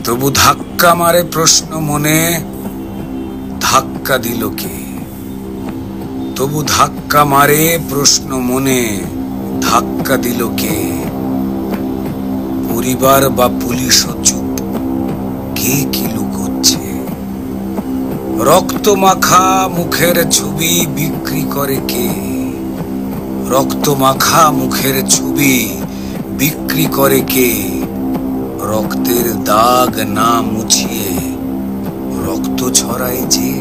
তবু ধাক্কা মারে প্রশ্ন মনে, ধাক্কা দিল কে? তবু ধাক্কা মারে প্রশ্ন মনে, ধাক্কা দিল কে? পরিবার বা পুলিশও চুপ, কে কি লুকোচ্ছে? রক্ত মাখা মুখের ছবি বিক্রি করে কে? রক্ত মাখা মুখের ছবি বিক্রি করে কে? রক্তের দাগ না মুছিয়ে রক্ত ছড়ায় যে।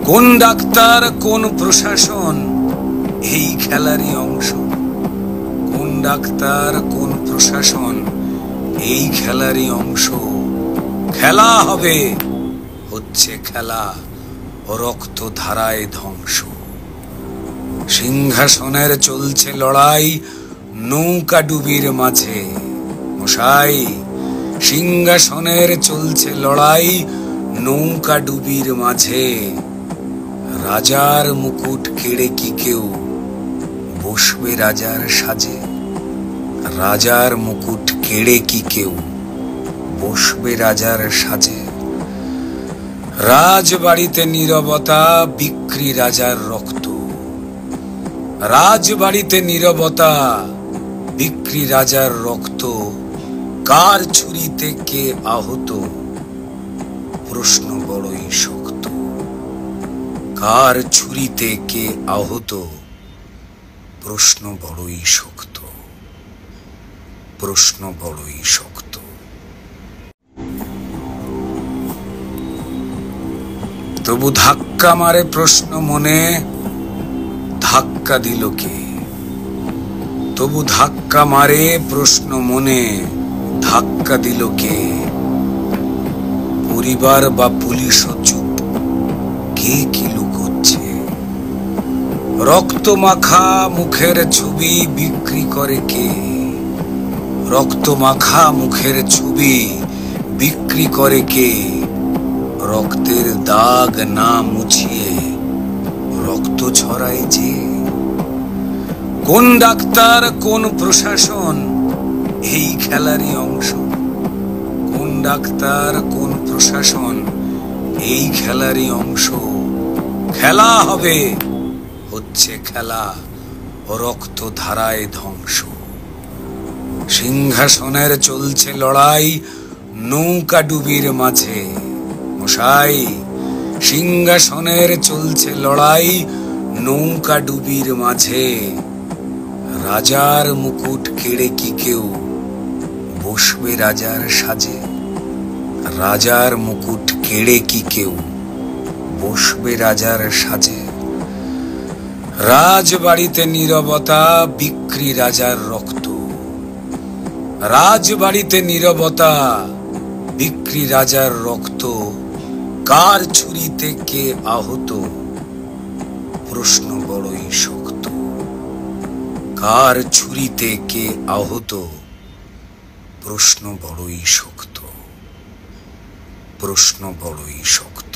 কোন ডাক্তার কোন প্রশাসন এই খেলারই অংশ? কোন ডাক্তার কোন প্রশাসন এই খেলারই অংশ? খেলা হবে, হচ্ছে খেলা, রক্ত ধারায় ধ্বংস। সিংহাসনের চলছে লড়াই নৌকা ডুবির মাঝে। মশাই, সিংহাসনের চলছে লড়াই নৌকা ডুবির মাঝে। রাজার মুকুট কেড়ে কি কেউ বসবে রাজার সাজে? রাজার মুকুট কেড়ে কি কেউ বসবে রাজার সাজে? রাজবাড়িতে নীরবতা, বিক্রি রাজার রক্ত। রাজবাড়িতে নীরবতা, বিক্রি রাজার রক্ত। কার ছুরিতে কে আহত? প্রশ্ন বড়ই শক্ত। কার ছুরিতে কে আহত? প্রশ্ন বড়ই শক্ত। প্রশ্ন বড়ই শক্ত। তবু ধাক্কা মারে প্রশ্ন মনে, ধাক্কা দিল কে? তবু ধাক্কা মারে প্রশ্ন মনে, ধাক্কা দিল কে? পরিবার বা পুলিশও চুপ, কে কি লুকোচ্ছে? রক্ত মাখা মুখের ছবি বিক্রি করে কে? রক্ত মাখা মুখের ছবি বিক্রি করে কে? রক্তের দাগ না মুছিয়ে রক্ত ছড়ায় যে। কোন ডাক্তার কোন প্রশাসন এই খেলারই অংশ? কোন ডাক্তার কোন প্রশাসন এই খেলারই অংশ? খেলা হবে, হচ্ছে খেলা, রক্ত ধারায় ধ্বংস। সিংহাসনের চলছে লড়াই নৌকা ডুবির মাঝে। মশাই, সিংহাসনের চলছে লড়াই নৌকা ডুবির মাঝে। রাজার মুকুট কেড়ে কি কেউ বসবে রাজার সাজে? রাজার মুকুট কেড়ে কি কেউ বসবে রাজার সাজে? রাজবাড়িতে নীরবতা, বিক্রি রাজার রক্ত। রাজবাড়িতে নীরবতা, বিক্রি রাজার রক্ত। কার ছুরিতে কে আহত? প্রশ্ন বড়ই শক্ত। কার ছুরিতে কে আহত? প্রশ্ন বড়ই শক্ত। প্রশ্ন বড়ই শক্ত।